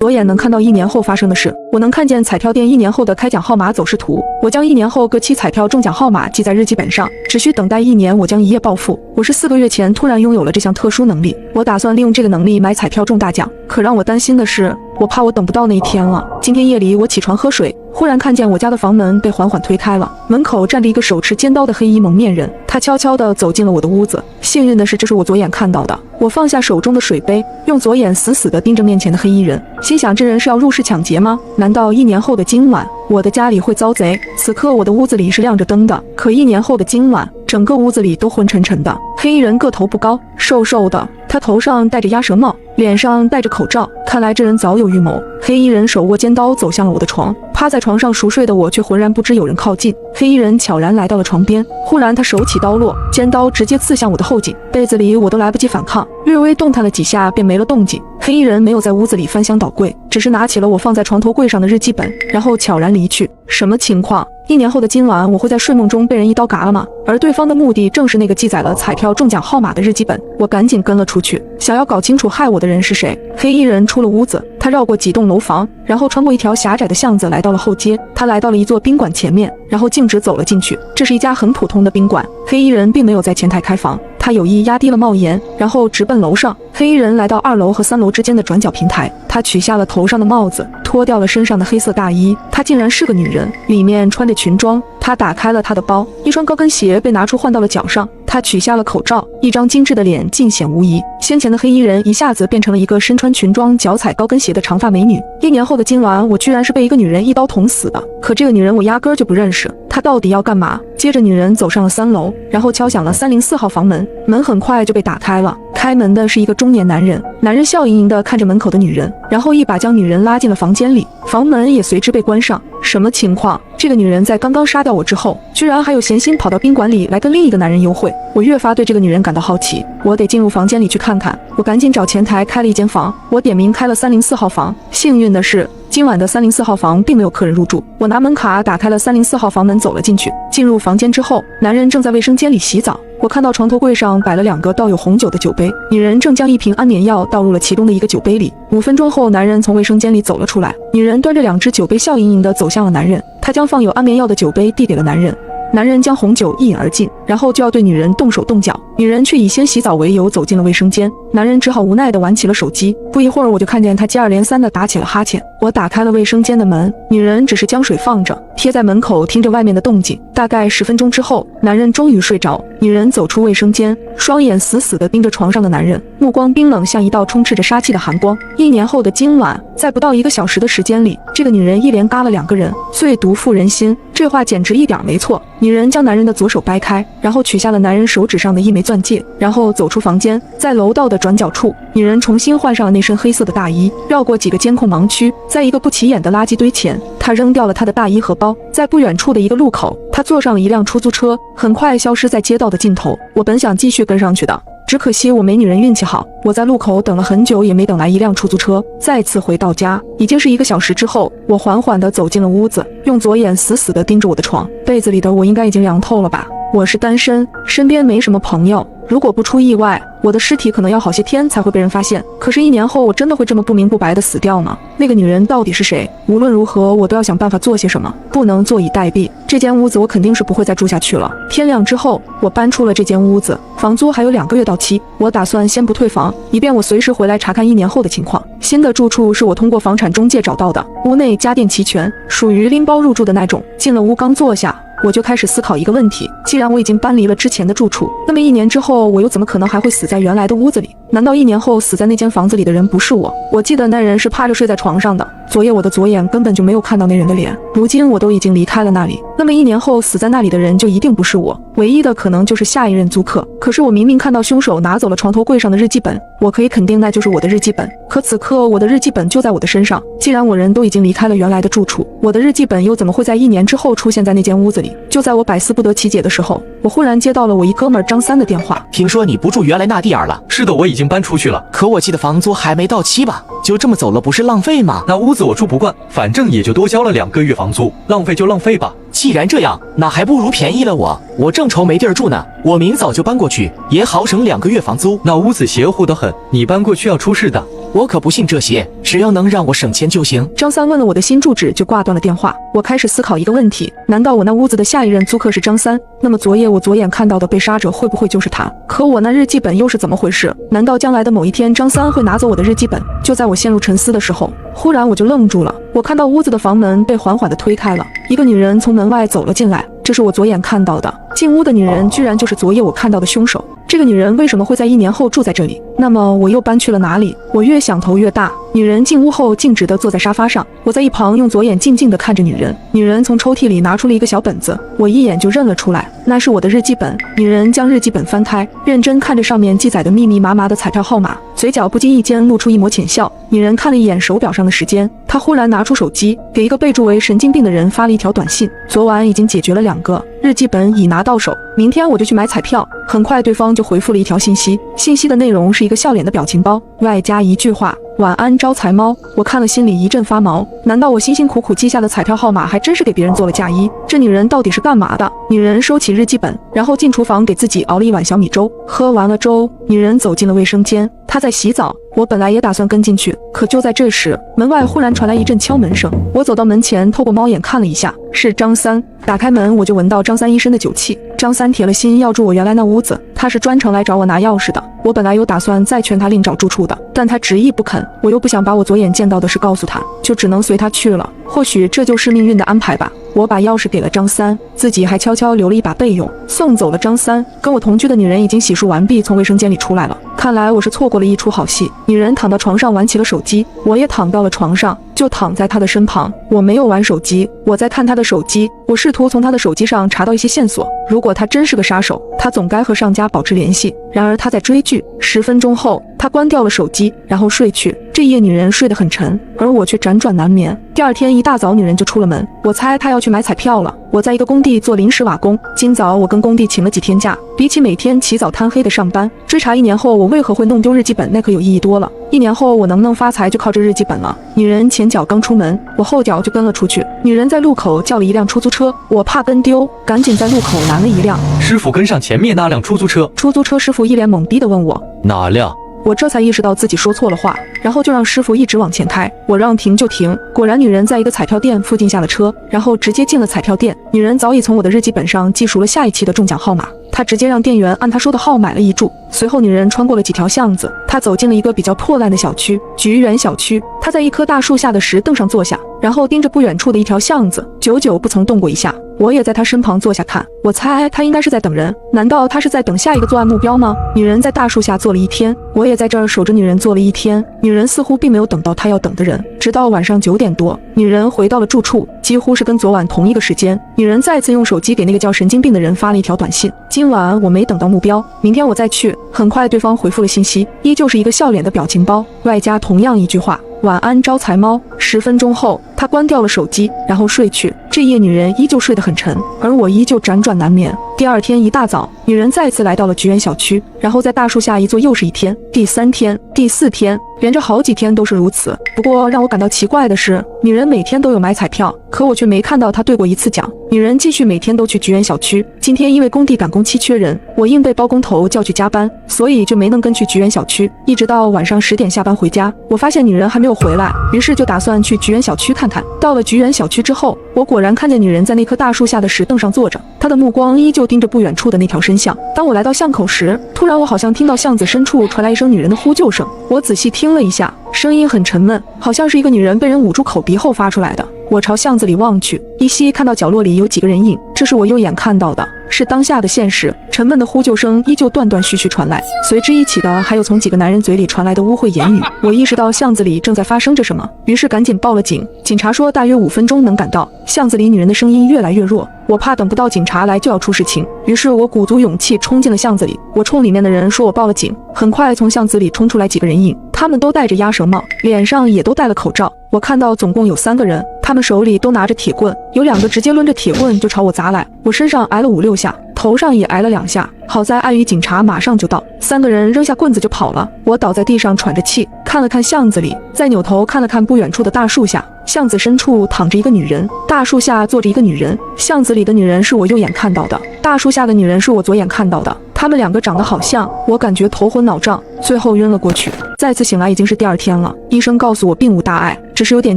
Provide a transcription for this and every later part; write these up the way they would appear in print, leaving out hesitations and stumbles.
左眼能看到1年后发生的事，我能看见彩票店1年后的开奖号码走势图。我将1年后各期彩票中奖号码记在日记本上，只需等待1年，我将一夜暴富。我是4个月前突然拥有了这项特殊能力，我打算利用这个能力买彩票中大奖。可让我担心的是，我怕我等不到那一天了。今天夜里我起床喝水，忽然看见我家的房门被缓缓推开了，门口站着一个手持尖刀的黑衣蒙面人，他悄悄地走进了我的屋子。幸运的是，这是我左眼看到的。我放下手中的水杯，用左眼死死地盯着面前的黑衣人，心想这人是要入室抢劫吗？难道1年后的今晚，我的家里会遭贼？此刻我的屋子里是亮着灯的，可1年后的今晚，整个屋子里都昏沉沉的。黑衣人个头不高，瘦瘦的，他头上戴着鸭舌帽，脸上戴着口罩，看来这人早有预谋。黑衣人手握尖刀走向了我的床，趴在床上熟睡的我却浑然不知有人靠近。黑衣人悄然来到了床边，忽然他手起刀落，尖刀直接刺向我的后颈，被子里我都来不及反抗，略微动弹了几下便没了动静。黑衣人没有在屋子里翻箱倒柜，只是拿起了我放在床头柜上的日记本，然后悄然离去。什么情况？1年后的今晚，我会在睡梦中被人一刀嘎了吗？而对方的目的正是那个记载了彩票中奖号码的日记本。我赶紧跟了出去，想要搞清楚害我的人是谁。黑衣人出了屋子，他绕过几栋楼房，然后穿过一条狭窄的巷子来到了后街。他来到了一座宾馆前面，然后径直走了进去。这是一家很普通的宾馆，黑衣人并没有在前台开房，他有意压低了帽檐，然后直奔楼上。黑衣人来到2楼和3楼之间的转角平台，他取下了头上的帽子，脱掉了身上的黑色大衣。她竟然是个女人，里面穿着裙装。他打开了他的包，一双高跟鞋被拿出换到了脚上。他取下了口罩，一张精致的脸尽显无疑。先前的黑衣人一下子变成了一个身穿裙装、脚踩高跟鞋的长发美女。1年后的今晚，我居然是被一个女人一刀捅死的。可这个女人我压根儿就不认识，她到底要干嘛？接着女人走上了3楼，然后敲响了304号房门，门很快就被打开了。开门的是一个中年男人，男人笑盈盈地看着门口的女人，然后一把将女人拉进了房间里，房门也随之被关上。什么情况？这个女人在刚刚杀掉我之后，居然还有闲心跑到宾馆里来跟另一个男人幽会。我越发对这个女人感到好奇，我得进入房间里去看看。我赶紧找前台开了一间房，我点名开了304号房。幸运的是，今晚的304号房并没有客人入住。我拿门卡打开了304号房门，走了进去。进入房间之后，男人正在卫生间里洗澡。我看到床头柜上摆了2个倒有红酒的酒杯，女人正将1瓶安眠药倒入了其中的一个酒杯里。5分钟后，男人从卫生间里走了出来，女人端着2只酒杯笑盈盈地走向了男人，她将放有安眠药的酒杯递给了男人。男人将红酒一饮而尽，然后就要对女人动手动脚，女人却以先洗澡为由走进了卫生间。男人只好无奈地玩起了手机。不一会儿，我就看见他接二连三地打起了哈欠。我打开了卫生间的门，女人只是将水放着，贴在门口听着外面的动静。大概10分钟之后，男人终于睡着。女人走出卫生间，双眼死死地盯着床上的男人，目光冰冷，像一道充斥着杀气的寒光。1年后的今晚，在不到1个小时的时间里，这个女人一连嘎了2个人，最毒妇人心。这话简直一点没错。女人将男人的左手掰开，然后取下了男人手指上的一枚钻戒，然后走出房间。在楼道的转角处，女人重新换上了那身黑色的大衣，绕过几个监控盲区，在一个不起眼的垃圾堆前，她扔掉了她的大衣和包。在不远处的一个路口，她坐上了一辆出租车，很快消失在街道的尽头。我本想继续跟上去的，只可惜我没女人运气好，我在路口等了很久也没等来一辆出租车。再次回到家，已经是1个小时之后，我缓缓地走进了屋子，用左眼死死地盯着我的床。被子里的我应该已经凉透了吧？我是单身，身边没什么朋友，如果不出意外，我的尸体可能要好些天才会被人发现。可是1年后，我真的会这么不明不白地死掉吗？那个女人到底是谁？无论如何，我都要想办法做些什么，不能坐以待毙。这间屋子我肯定是不会再住下去了。天亮之后，我搬出了这间屋子，房租还有2个月到期，我打算先不退房，以便我随时回来查看1年后的情况。新的住处是我通过房产中介找到的，屋内家电齐全，属于拎包入住的那种。进了屋刚坐下，我就开始思考一个问题，既然我已经搬离了之前的住处，那么1年之后我又怎么可能还会死在原来的屋子里？难道1年后死在那间房子里的人不是我？我记得那人是趴着睡在床上的，昨夜我的左眼根本就没有看到那人的脸，如今我都已经离开了那里，那么1年后死在那里的人就一定不是我，唯一的可能就是下一任租客。可是我明明看到凶手拿走了床头柜上的日记本，我可以肯定那就是我的日记本，可此刻我的日记本就在我的身上。既然我人都已经离开了原来的住处，我的日记本又怎么会在1年之后出现在那间屋子里？就在我百思不得其解的时候，我忽然接到了我一哥们儿张三的电话。听说你不住原来那地儿了？是的，我已经搬出去了。可我记得房租还没到期吧？就这么走了不是浪费吗？那屋子我住不惯，反正也就多交了2个月房租，浪费就浪费吧。既然这样，那还不如便宜了我正愁没地儿住呢，我明早就搬过去，也好省2个月房租。那屋子邪乎得很，你搬过去要出事的。我可不信这些，只要能让我省钱就行。张三问了我的新住址，就挂断了电话。我开始思考一个问题：难道我那屋子的下一任租客是张三？那么昨夜我左眼看到的被杀者会不会就是他？可我那日记本又是怎么回事？难道将来的某一天，张三会拿走我的日记本？就在我陷入沉思的时候，忽然我就愣住了。我看到屋子的房门被缓缓地推开了，一个女人从门外走了进来，这是我左眼看到的。进屋的女人居然就是昨夜我看到的凶手。这个女人为什么会在1年后住在这里？那么我又搬去了哪里？我越想头越大。女人进屋后径直地坐在沙发上，我在一旁用左眼静静地看着女人。女人从抽屉里拿出了一个小本子，我一眼就认了出来，那是我的日记本。女人将日记本翻开，认真看着上面记载的密密麻麻的彩票号码，嘴角不经意间露出一抹浅笑。女人看了一眼手表上的时间，她忽然拿出手机，给一个备注为神经病的人发了一条短信：昨晚已经解决了2个，日记本已拿到手，明天我就去买彩票。很快对方就回复了一条信息，信息的内容是一个笑脸的表情包，外加一句话：晚安招财猫。我看了心里一阵发毛，难道我辛辛苦苦记下的彩票号码还真是给别人做了嫁衣？这女人到底是干嘛的？女人收起日记本，然后进厨房给自己熬了一碗小米粥。喝完了粥，女人走进了卫生间，她在洗澡。我本来也打算跟进去，可就在这时，门外忽然传来一阵敲门声。我走到门前，透过猫眼看了一下，是张三。打开门，我就闻到张三一身的酒气。张三铁了心要住我原来那屋子，他是专程来找我拿钥匙的。我本来有打算再劝他另找住处的，但他执意不肯。我又不想把我左眼见到的事告诉他，就只能随他去了。或许这就是命运的安排吧。我把钥匙给了张三，自己还悄悄留了一把备用，送走了张三。跟我同居的女人已经洗漱完毕，从卫生间里出来了。看来我是错过了一出好戏。女人躺到床上玩起了手机，我也躺到了床上，就躺在她的身旁。我没有玩手机，我在看她的手机。我试图从她的手机上查到一些线索，如果她真是个杀手，她总该和上家保持联系。然而她在追剧。10分钟后，她关掉了手机，然后睡去。这夜女人睡得很沉，而我却辗转难眠。第二天一大早，女人就出了门，我猜她要去买彩票了。我在一个工地做临时瓦工，今早我跟工地请了几天假，比起每天起早贪黑的上班，追查1年后我为何会弄丢日记本，那可有意义多了。1年后我能不能发财，就靠这日记本了。女人前脚刚出门，我后脚就跟了出去。女人在路口叫了一辆出租车，我怕跟丢，赶紧在路口拦了一辆。师傅跟上前面那辆出租车。出租车师傅一脸懵逼地问我哪辆？我这才意识到自己说错了话，然后就让师傅一直往前开，我让停就停。果然女人在一个彩票店附近下了车，然后直接进了彩票店。女人早已从我的日记本上记熟了下一期的中奖号码，她直接让店员按她说的号买了一注。随后女人穿过了几条巷子，她走进了一个比较破烂的小区，菊园小区。她在一棵大树下的石凳上坐下，然后盯着不远处的一条巷子，久久不曾动过一下。我也在她身旁坐下看，我猜她应该是在等人，难道她是在等下一个作案目标吗？女人在大树下坐了1天，我也在这儿守着女人坐了1天。女人似乎并没有等到她要等的人，直到晚上9点多，女人回到了住处，几乎是跟昨晚同一个时间。女人再次用手机给那个叫神经病的人发了一条短信：今晚我没等到目标，明天我再去。很快对方回复了信息，依旧是一个笑脸的表情包，外加同样一句话：晚安招财猫。10分钟后，她关掉了手机，然后睡去。这夜女人依旧睡得很沉，而我依旧辗转难眠。第二天一大早，女人再次来到了菊园小区，然后在大树下一坐又是1天。第3天、第4天，连着好几天都是如此。不过让我感到奇怪的是，女人每天都有买彩票，可我却没看到她兑过1次奖。女人继续每天都去菊园小区。今天因为工地赶工期缺人，我硬被包工头叫去加班，所以就没能跟去菊园小区。一直到晚上10点下班回家，我发现女人还没有回来，于是就打算去菊园小区看看。到了菊园小区之后，我果然看见女人在那棵大树下的石凳上坐着，她的目光依旧盯着不远处的那条深巷。当我来到巷口时，突然我好像听到巷子深处传来一声女人的呼救声。我仔细听了一下，声音很沉闷，好像是一个女人被人捂住口鼻后发出来的。我朝巷子里望去，依稀看到角落里有几个人影，这是我右眼看到的，是当下的现实。沉闷的呼救声依旧断断续续传来，随之一起的还有从几个男人嘴里传来的污秽言语。我意识到巷子里正在发生着什么，于是赶紧报了警。警察说大约5分钟能赶到。巷子里女人的声音越来越弱，我怕等不到警察来就要出事情，于是我鼓足勇气冲进了巷子里。我冲里面的人说我报了警。很快从巷子里冲出来几个人影，他们都戴着鸭舌帽，脸上也都戴了口罩。我看到总共有3个人，他们手里都拿着铁棍，有2个直接抡着铁棍就朝我砸来。我身上挨了5、6下，头上也挨了2下，好在碍于警察马上就到，3个人扔下棍子就跑了。我倒在地上喘着气，看了看巷子里，再扭头看了看不远处的大树下。巷子深处躺着一个女人，大树下坐着一个女人。巷子里的女人是我右眼看到的，大树下的女人是我左眼看到的。她们2个长得好像，我感觉头昏脑胀。最后晕了过去。再次醒来已经是第2天了，医生告诉我并无大碍，只是有点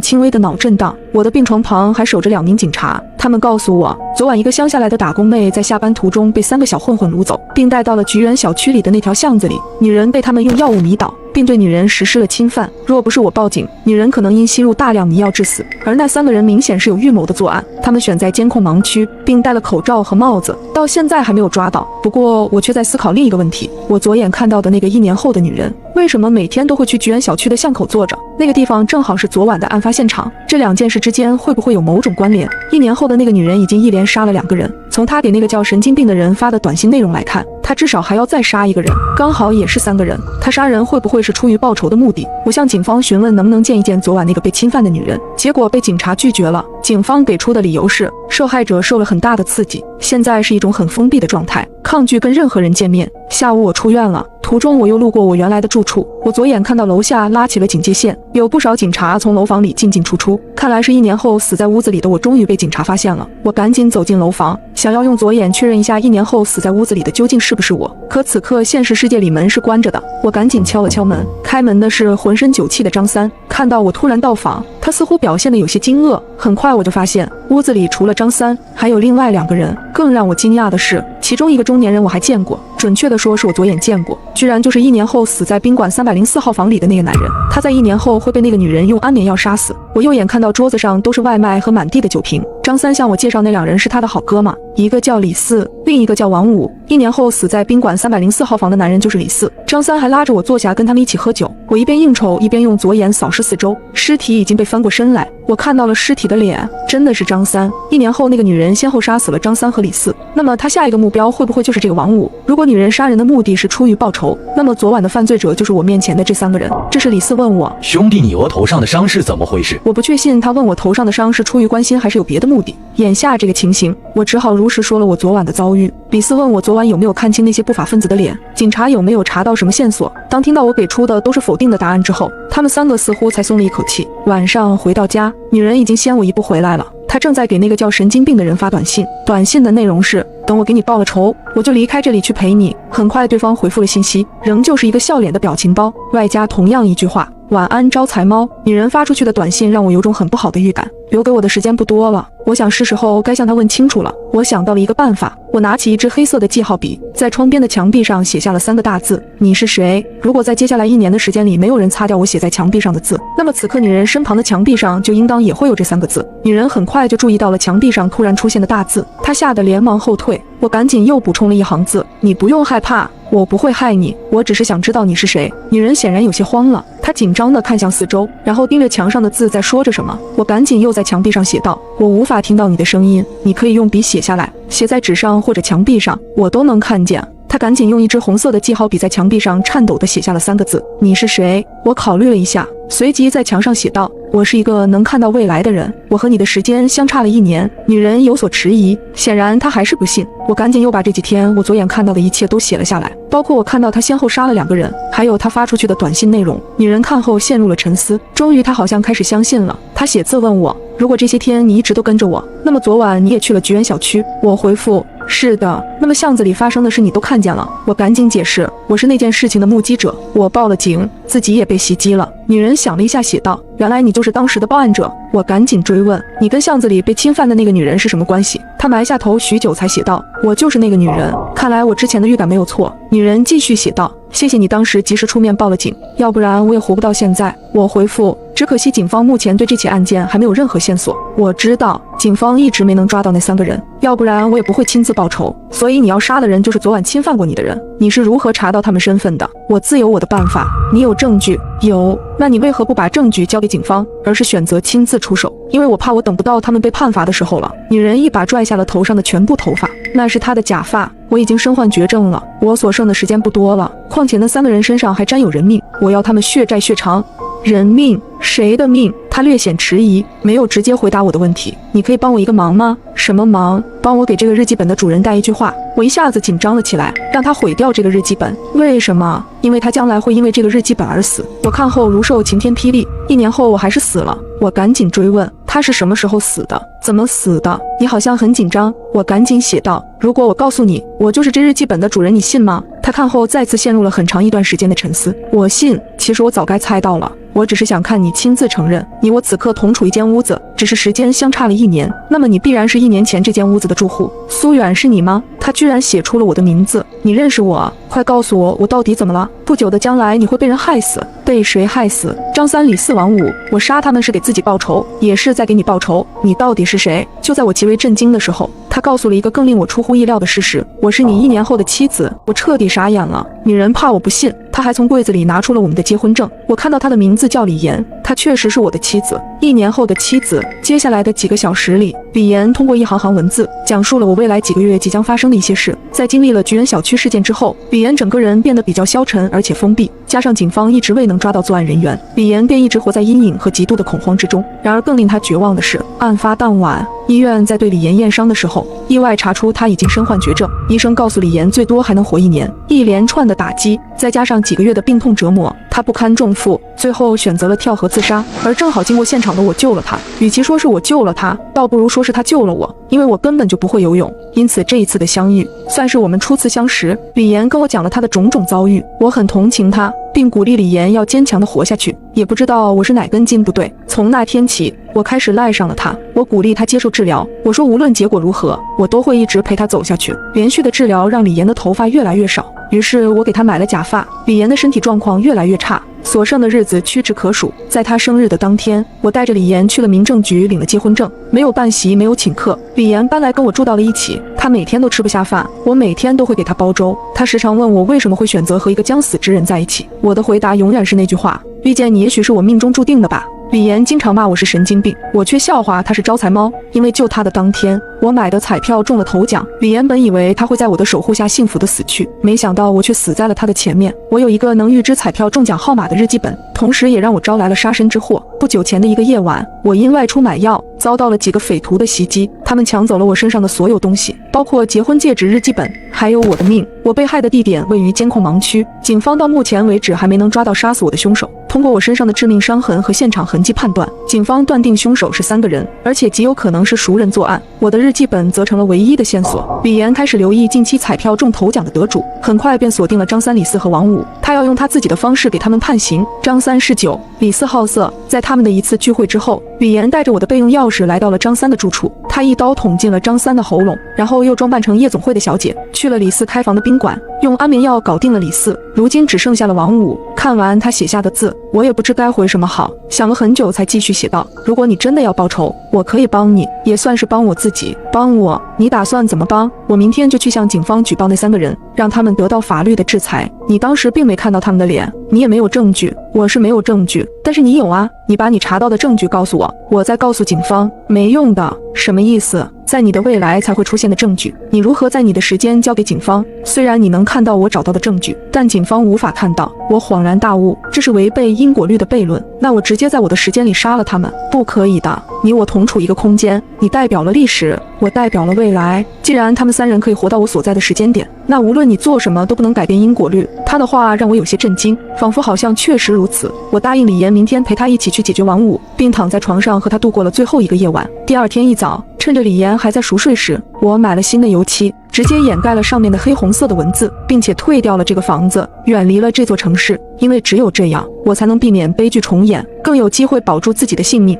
轻微的脑震荡。我的病床旁还守着2名警察，他们告诉我，昨晚一个乡下来的打工妹在下班途中被3个小混混掳走，并带到了菊园小区里的那条巷子里，女人被他们用药物迷倒，并对女人实施了侵犯。若不是我报警，女人可能因吸入大量迷药致死。而那3个人明显是有预谋的作案，他们选在监控盲区，并戴了口罩和帽子，到现在还没有抓到。不过我却在思考另一个问题，我左眼看到的那个1年后的女人，为什么每天都会去菊园小区的巷口坐着？那个地方正好是昨晚的案发现场，这2件事之间会不会有某种关联？1年后的那个女人已经一连杀了2个人，从她给那个叫神经病的人发的短信内容来看，她至少还要再杀1个人，刚好也是3个人。她杀人会不会是出于报仇的目的？我向警方询问能不能见一见昨晚那个被侵犯的女人，结果被警察拒绝了。警方给出的理由是，受害者受了很大的刺激，现在是一种很封闭的状态，抗拒跟任何人见面。下午我出院了，途中我又路过我原来的住处，我左眼看到楼下拉起了警戒线，有不少警察从楼房里进进出出，看来是1年后死在屋子里的我终于被警察发现了。我赶紧走进楼房，想要用左眼确认一下1年后死在屋子里的究竟是不是我，可此刻现实世界里门是关着的。我赶紧敲了敲门，开门的是浑身酒气的张三，看到我突然到访，他似乎表现得有些惊愕。很快我就发现屋子里除了张三还有另外2个人，更让我惊讶的是，其中一个中年人我还见过，准确的说是我左眼见过，居然就是1年后死在宾馆304号房里的那个男人。他在1年后会被那个女人用安眠药杀死。我右眼看到桌子上都是外卖和满地的酒瓶。张三向我介绍那2人是他的好哥们，一个叫李四，另一个叫王五。1年后死在宾馆304号房的男人就是李四。张三还拉着我坐下跟他们一起喝酒，我一边应酬一边用左眼扫视四周，尸体已经被翻过身来，我看到了尸体的脸，真的是张三。1年后那个女人先后杀死了张三和李四，那么她下一个目标会不会就是这个王五？如果女人杀人的目的是出于报仇，那么昨晚的犯罪者就是我面前的这3个人。这是李四问我，兄弟，你额头上的伤是怎么回事？我不确信他问我头上的伤是出于关心还是有别的目的。眼下这个情形，我只好如实说了我昨晚的遭遇。李四问我昨晚有没有看清那些不法分子的脸，警察有没有查到什么线索。当听到我给出的都是否定的答案之后，他们3个似乎才松了一口气。晚上回到家，女人已经先我1步回来了，她正在给那个叫神经病的人发短信，短信的内容是，等我给你报了仇，我就离开这里去陪你。很快对方回复了信息，仍旧是一个笑脸的表情包，外加同样一句话，晚安招财猫。女人发出去的短信让我有种很不好的预感，留给我的时间不多了，我想是时候该向她问清楚了。我想到了一个办法，我拿起一支黑色的记号笔，在窗边的墙壁上写下了3个大字，你是谁？如果在接下来1年的时间里没有人擦掉我写在墙壁上的字，那么此刻女人身旁的墙壁上就应当也会有这3个字。女人很快就注意到了墙壁上突然出现的大字，她吓得连忙后退。我赶紧又补充了1行字，你不用害怕，我不会害你，我只是想知道你是谁。女人显然有些慌了，她紧张地看向四周，然后盯着墙上的字在说着什么。我赶紧又在墙壁上写道，我无法听到你的声音，你可以用笔写下来，写在纸上或者墙壁上，我都能看见。他赶紧用一支红色的记号笔在墙壁上颤抖地写下了3个字，你是谁？我考虑了一下，随即在墙上写道，我是一个能看到未来的人，我和你的时间相差了1年。女人有所迟疑，显然她还是不信。我赶紧又把这几天我左眼看到的一切都写了下来，包括我看到他先后杀了2个人，还有他发出去的短信内容。女人看后陷入了沉思，终于她好像开始相信了。她写字问我，如果这些天你一直都跟着我，那么昨晚你也去了菊园小区？我回复，是的。那么巷子里发生的事你都看见了？我赶紧解释，我是那件事情的目击者，我报了警，自己也被袭击了。女人想了一下写道，原来你就是当时的报案者。我赶紧追问，你跟巷子里被侵犯的那个女人是什么关系？她埋下头许久才写道，我就是那个女人。看来我之前的预感没有错。女人继续写道，谢谢你当时及时出面报了警，要不然我也活不到现在。我回复，只可惜警方目前对这起案件还没有任何线索。我知道警方一直没能抓到那3个人，要不然我也不会亲自报仇。所以你要杀的人就是昨晚侵犯过你的人，你是如何查到他们身份的？我自有我的办法。你有证据？有。那你为何不把证据交给警方，而是选择亲自出手？因为我怕我等不到他们被判罚的时候了。女人一把拽下了头上的全部头发，那是她的假发。我已经身患绝症了，我所剩的时间不多了，况且那3个人身上还沾有人命，我要他们血债血偿。人命？谁的命？他略显迟疑，没有直接回答我的问题。你可以帮我一个忙吗？什么忙？帮我给这个日记本的主人带一句话。我一下子紧张了起来，让他毁掉这个日记本。为什么？因为他将来会因为这个日记本而死。我看后如受晴天霹雳，1年后我还是死了。我赶紧追问，他是什么时候死的？怎么死的？你好像很紧张。我赶紧写道，如果我告诉你我就是这日记本的主人，你信吗？他看后再次陷入了很长一段时间的沉思。我信，其实我早该猜到了。我只是想看你亲自承认，你我此刻同处一间屋子，只是时间相差了1年，那么你必然是1年前这间屋子的住户。苏远是你吗？他居然写出了我的名字，你认识我？快告诉我，我到底怎么了？不久的将来你会被人害死。被谁害死？张三、李四、王五，我杀他们是给自己报仇，也是在给你报仇。你到底是谁？就在我极为震惊的时候，他告诉了一个更令我出乎意料的事实，我是你1年后的妻子。我彻底傻眼了。女人怕我不信，他还从柜子里拿出了我们的结婚证，我看到他的名字叫李岩，她确实是我的妻子，1年后的妻子。接下来的几个小时里，李岩通过一行行文字讲述了我未来几个月即将发生的一些事。在经历了菊人小区事件之后，李岩整个人变得比较消沉而且封闭，加上警方一直未能抓到作案人员，李岩便一直活在阴影和极度的恐慌之中。然而更令他绝望的是，案发当晚，医院在对李岩验伤的时候，意外查出他已经身患绝症，医生告诉李岩最多还能活1年。一连串的打击，再加上几个月的病痛折磨，他不堪重负，最后选择了跳河自杀。而正好经过现场的我救了他，与其说是我救了他，倒不如说是他救了我，因为我根本就不会游泳。因此这一次的相遇算是我们初次相识。李岩跟我讲了他的种种遭遇，我很同情他，并鼓励李岩要坚强地活下去。也不知道我是哪根筋不对，从那天起我开始赖上了他。我鼓励他接受治疗，我说无论结果如何，我都会一直陪他走下去。连续的治疗让李岩的头发越来越少，于是我给他买了假发。李岩的身体状况越来越差，所剩的日子屈指可数。在他生日的当天，我带着李岩去了民政局领了结婚证，没有办席，没有请客。李岩搬来跟我住到了一起，他每天都吃不下饭，我每天都会给他煲粥。他时常问我为什么会选择和一个将死之人在一起，我的回答永远是那句话：遇见你也许是我命中注定的吧。李岩经常骂我是神经病，我却笑话他是招财猫，因为救他的当天，我买的彩票中了头奖。李岩本以为他会在我的守护下幸福的死去，没想到我却死在了他的前面。我有一个能预知彩票中奖号码的日记本，同时也让我招来了杀身之祸。不久前的一个夜晚，我因外出买药，遭到了几个匪徒的袭击，他们抢走了我身上的所有东西，包括结婚戒指、日记本，还有我的命。我被害的地点位于监控盲区，警方到目前为止还没能抓到杀死我的凶手。通过我身上的致命伤痕和现场痕迹判断，警方断定凶手是3个人，而且极有可能是熟人作案。我的日记本则成了唯一的线索。李岩开始留意近期彩票中头奖的得主，很快便锁定了张三、李四和王五，他要用他自己的方式给他们判刑。张三嗜酒，李四好色。在他们的一次聚会之后，李岩带着我的备用钥匙来到了张三的住处，他一刀捅进了张三的喉咙，然后又装扮成夜总会的小姐，去了李四开房的宾馆，用安眠药搞定了李四。如今只剩下了王五。看完他写下的字，我也不知该回什么好，想了很久才继续写道：如果你真的要报仇，我可以帮你，也算是帮我自己。帮我？你打算怎么帮？我明天就去向警方举报那3个人，让他们得到法律的制裁。你当时并没看到他们的脸，你也没有证据。我是没有证据，但是你有啊，你把你查到的证据告诉我，我再告诉警方。没用的。什么意思？在你的未来才会出现的证据，你如何在你的时间交给警方？虽然你能看到我找到的证据，但警方无法看到。我恍然大悟，这是违背因果律的悖论。那我直接在我的时间里杀了他们？不可以的。你我同处一个空间，你代表了历史，我代表了未来。既然他们3人可以活到我所在的时间点，那无论你做什么都不能改变因果律。他的话让我有些震惊，仿佛好像确实如此。我答应李岩明天陪他一起去解决王五，并躺在床上和他度过了最后一个夜晚。第二天一早，趁着李岩还在熟睡时，我买了新的油漆，直接掩盖了上面的黑红色的文字，并且退掉了这个房子，远离了这座城市。因为只有这样，我才能避免悲剧重演，更有机会保住自己的性命。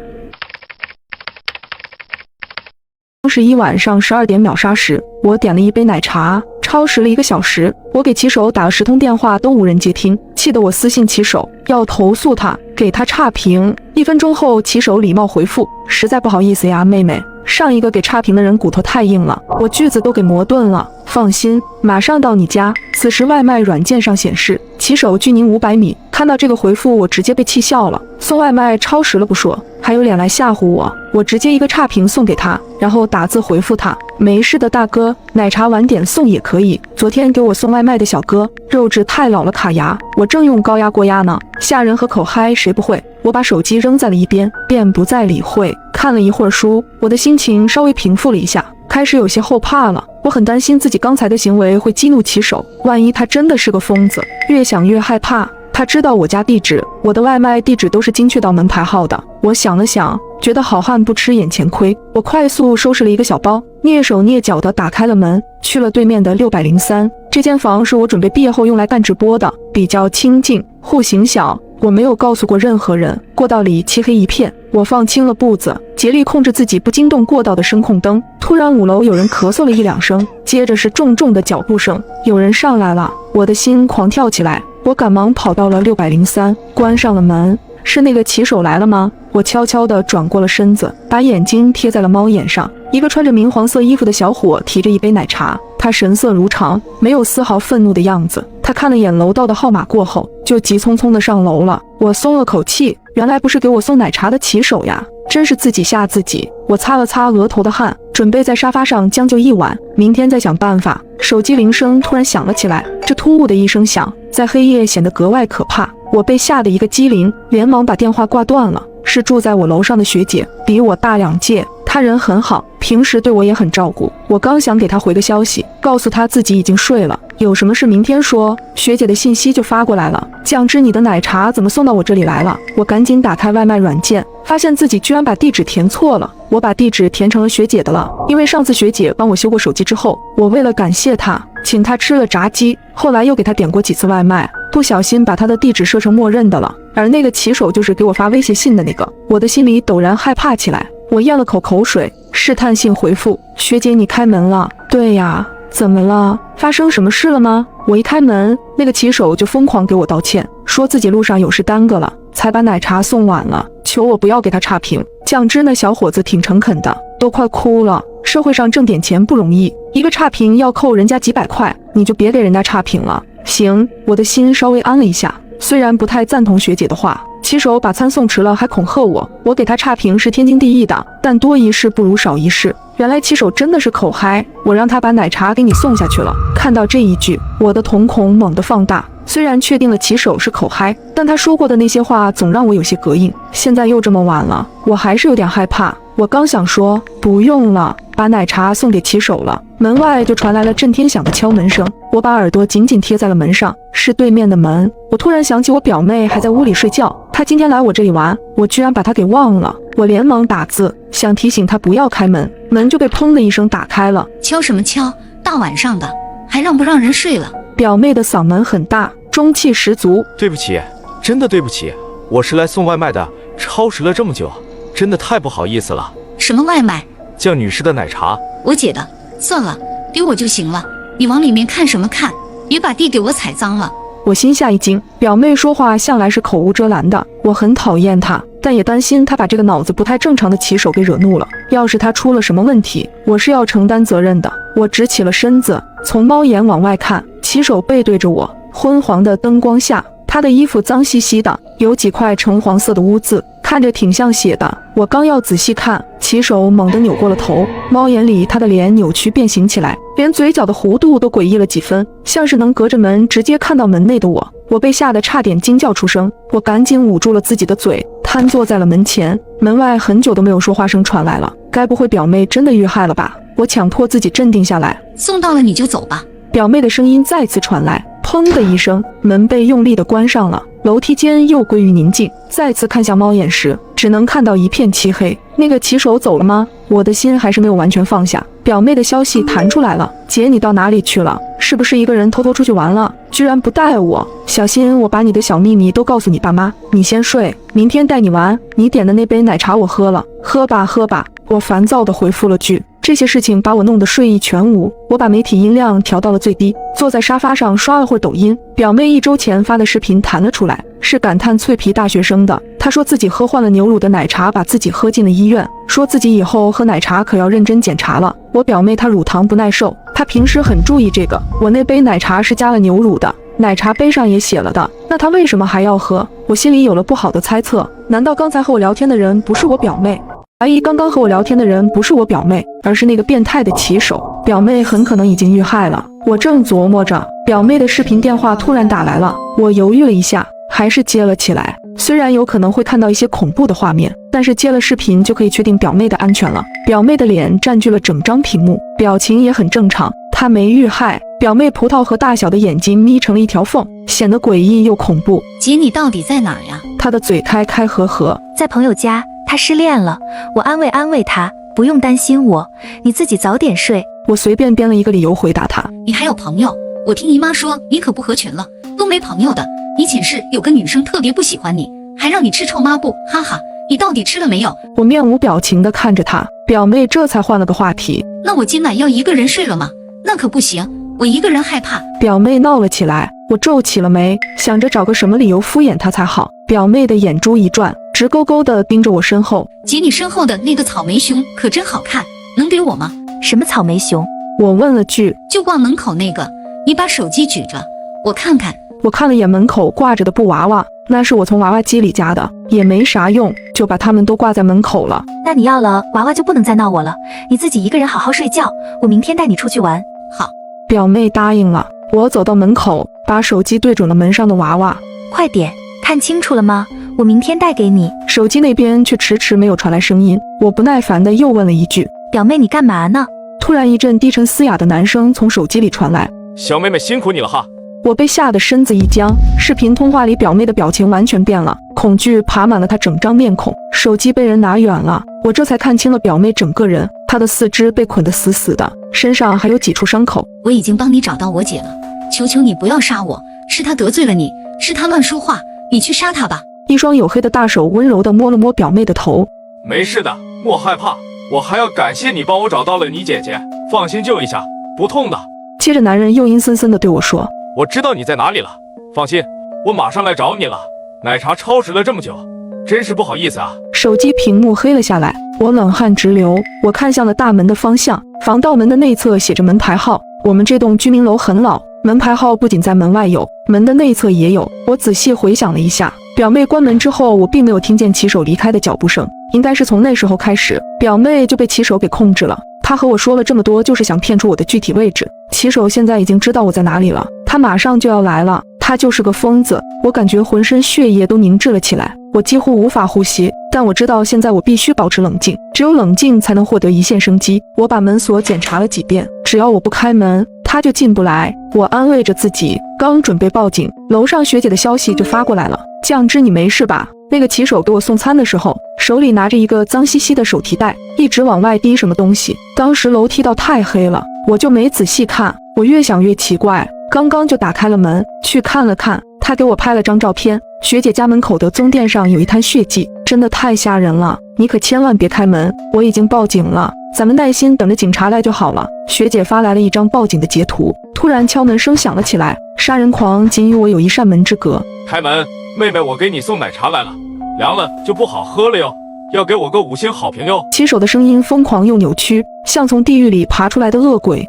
21晚上12点秒杀时，我点了一杯奶茶，超时了1个小时。我给骑手打了10通电话，都无人接听，气得我私信骑手要投诉他，给他差评。1分钟后，骑手礼貌回复：实在不好意思呀，妹妹，上一个给差评的人骨头太硬了，我锯子都给磨钝了。放心，马上到你家。此时外卖软件上显示骑手距您500米。看到这个回复，我直接被气笑了。送外卖超时了不说，还有脸来吓唬我。我直接一个差评送给他，然后打字回复他：没事的大哥，奶茶晚点送也可以。昨天给我送外卖的小哥，肉质太老了卡牙，我正用高压锅压呢。吓人和口嗨谁不会？我把手机扔在了一边，便不再理会。看了一会儿书，我的心情稍微平复了一下，开始有些后怕了。我很担心自己刚才的行为会激怒骑手，万一他真的是个疯子。越想越害怕，他知道我家地址，我的外卖地址都是精确到门牌号的。我想了想，觉得好汉不吃眼前亏，我快速收拾了一个小包，蹑手蹑脚地打开了门，去了对面的603。这间房是我准备毕业后用来干直播的，比较清静，户型小。我没有告诉过任何人。过道里漆黑一片，我放轻了步子，竭力控制自己不惊动过道的声控灯。突然5楼有人咳嗽了1-2声，接着是重重的脚步声，有人上来了，我的心狂跳起来。我赶忙跑到了603，关上了门。是那个骑手来了吗？我悄悄地转过了身子，把眼睛贴在了猫眼上。一个穿着明黄色衣服的小伙提着一杯奶茶，他神色如常，没有丝毫愤怒的样子。他看了眼楼道的号码过后，就急匆匆地上楼了。我松了口气，原来不是给我送奶茶的骑手呀，真是自己吓自己。我擦了擦额头的汗，准备在沙发上将就一晚，明天再想办法。手机铃声突然响了起来，这突兀的一声响，在黑夜显得格外可怕。我被吓得一个机灵，连忙把电话挂断了。是住在我楼上的学姐，比我大2届，她人很好，平时对我也很照顾。我刚想给她回个消息，告诉她自己已经睡了，有什么事明天说，学姐的信息就发过来了。酱汁，你的奶茶怎么送到我这里来了？我赶紧打开外卖软件，发现自己居然把地址填错了。我把地址填成了学姐的了，因为上次学姐帮我修过手机之后，我为了感谢她，请她吃了炸鸡，后来又给她点过几次外卖，不小心把她的地址设成默认的了。而那个骑手就是给我发威胁信的那个，我的心里陡然害怕起来。我咽了口口水，试探性回复：学姐，你开门了？对呀。怎么了？发生什么事了吗？我一开门，那个骑手就疯狂给我道歉，说自己路上有事耽搁了，才把奶茶送晚了，求我不要给他差评。酱汁那小伙子挺诚恳的，都快哭了。社会上挣点钱不容易，一个差评要扣人家几百块，你就别给人家差评了。行，我的心稍微安了一下。虽然不太赞同学姐的话，骑手把餐送迟了还恐吓我，我给他差评是天经地义的，但多一事不如少一事。原来骑手真的是口嗨，我让他把奶茶给你送下去了。看到这一句，我的瞳孔猛地放大。虽然确定了骑手是口嗨，但他说过的那些话总让我有些膈应。现在又这么晚了，我还是有点害怕。我刚想说不用了，把奶茶送给骑手了，门外就传来了震天响的敲门声。我把耳朵紧紧贴在了门上，是对面的门。我突然想起我表妹还在屋里睡觉，她今天来我这里玩，我居然把她给忘了。我连忙打字想提醒她不要开门，门就被砰的一声打开了。敲什么敲？大晚上的，还让不让人睡了？表妹的嗓门很大，中气十足。对不起，真的对不起，我是来送外卖的，超时了这么久，真的太不好意思了。什么外卖？酱女士的奶茶。我姐的，算了，给我就行了，你往里面看什么看？别把地给我踩脏了。我心下一惊，表妹说话向来是口无遮拦的，我很讨厌她，但也担心她把这个脑子不太正常的骑手给惹怒了。要是她出了什么问题，我是要承担责任的。我直起了身子，从猫眼往外看，骑手背对着我，昏黄的灯光下，他的衣服脏兮兮的，有几块橙黄色的污渍，看着挺像血的。我刚要仔细看，骑手猛地扭过了头，猫眼里他的脸扭曲变形起来，连嘴角的弧度都诡异了几分，像是能隔着门直接看到门内的我。我被吓得差点惊叫出声，我赶紧捂住了自己的嘴，瘫坐在了门前。门外很久都没有说话声传来了，该不会表妹真的遇害了吧？我强迫自己镇定下来。送到了你就走吧。表妹的声音再次传来，砰的一声，门被用力地关上了。楼梯间又归于宁静，再次看向猫眼时，只能看到一片漆黑。那个骑手走了吗？我的心还是没有完全放下。表妹的消息弹出来了，姐，你到哪里去了？是不是一个人偷偷出去玩了？居然不带我，小心我把你的小秘密都告诉你爸妈。你先睡，明天带你玩。你点的那杯奶茶我喝了，喝吧喝吧。我烦躁地回复了句。这些事情把我弄得睡意全无，我把媒体音量调到了最低，坐在沙发上刷了会儿抖音。表妹1周前发的视频弹了出来，是感叹脆皮大学生的。她说自己喝换了牛乳的奶茶，把自己喝进了医院，说自己以后喝奶茶可要认真检查了。我表妹她乳糖不耐受，她平时很注意这个。我那杯奶茶是加了牛乳的，奶茶杯上也写了的，那她为什么还要喝？我心里有了不好的猜测，难道刚才和我聊天的人不是我表妹？怀疑刚刚和我聊天的人不是我表妹，而是那个变态的骑手。表妹很可能已经遇害了。我正琢磨着，表妹的视频电话突然打来了，我犹豫了一下，还是接了起来。虽然有可能会看到一些恐怖的画面，但是接了视频就可以确定表妹的安全了。表妹的脸占据了整张屏幕，表情也很正常，她没遇害。表妹葡萄核大小的眼睛眯成了一条缝，显得诡异又恐怖。姐，你到底在哪儿呀？她的嘴开开合合。在朋友家，他失恋了，我安慰他，不用担心我，你自己早点睡。我随便编了一个理由回答她。你还有朋友？我听姨妈说你可不合群了，都没朋友的。你寝室有个女生特别不喜欢你，还让你吃臭抹布，哈哈，你到底吃了没有？我面无表情地看着她，表妹这才换了个话题。那我今晚要一个人睡了吗？那可不行，我一个人害怕。表妹闹了起来，我皱起了眉，想着找个什么理由敷衍她才好。表妹的眼珠一转，直勾勾地盯着我身后。姐，你身后的那个草莓熊可真好看，能给我吗？什么草莓熊？我问了句。就挂门口那个，你把手机举着，我看看。我看了眼门口挂着的布娃娃，那是我从娃娃机里夹的，也没啥用，就把它们都挂在门口了。那你要了娃娃就不能再闹我了，你自己一个人好好睡觉，我明天带你出去玩。好，表妹答应了。我走到门口，把手机对准了门上的娃娃。快点，看清楚了吗？我明天带给你。手机那边却迟迟没有传来声音，我不耐烦地又问了一句：表妹你干嘛呢？突然一阵低沉嘶哑的男声从手机里传来。小妹妹辛苦你了哈。我被吓得身子一僵，视频通话里表妹的表情完全变了，恐惧爬满了她整张面孔。手机被人拿远了，我这才看清了表妹整个人，她的四肢被捆得死死的，身上还有几处伤口。我已经帮你找到我姐了，求求你不要杀我，是她得罪了你，是她乱说话，你去杀她吧。一双黝黑的大手温柔地摸了摸表妹的头。没事的，莫害怕，我还要感谢你帮我找到了你姐姐，放心救一下，不痛的。接着男人又阴森森地对我说：我知道你在哪里了，放心，我马上来找你了。奶茶超时了这么久，真是不好意思啊。手机屏幕黑了下来，我冷汗直流。我看向了大门的方向，防盗门的内侧写着门牌号。我们这栋居民楼很老，门牌号不仅在门外有，门的内侧也有。我仔细回想了一下，表妹关门之后，我并没有听见骑手离开的脚步声，应该是从那时候开始，表妹就被骑手给控制了。他和我说了这么多，就是想骗出我的具体位置。骑手现在已经知道我在哪里了，他马上就要来了。他就是个疯子，我感觉浑身血液都凝滞了起来，我几乎无法呼吸。但我知道现在我必须保持冷静，只有冷静才能获得一线生机。我把门锁检查了几遍，只要我不开门，他就进不来。我安慰着自己，刚准备报警，楼上学姐的消息就发过来了：酱汁，你没事吧？那个骑手给我送餐的时候，手里拿着一个脏兮兮的手提袋，一直往外滴什么东西。当时楼梯道太黑了，我就没仔细看。我越想越奇怪，刚刚就打开了门去看了看，他给我拍了张照片，学姐家门口的棕垫上有一滩血迹，真的太吓人了。你可千万别开门，我已经报警了，咱们耐心等着警察来就好了。学姐发来了一张报警的截图。突然敲门声响了起来，杀人狂仅与我有一扇门之隔。开门，妹妹，我给你送奶茶来了，凉了就不好喝了哟，要给我个5星好评哟。骑手的声音疯狂又扭曲，像从地狱里爬出来的恶鬼。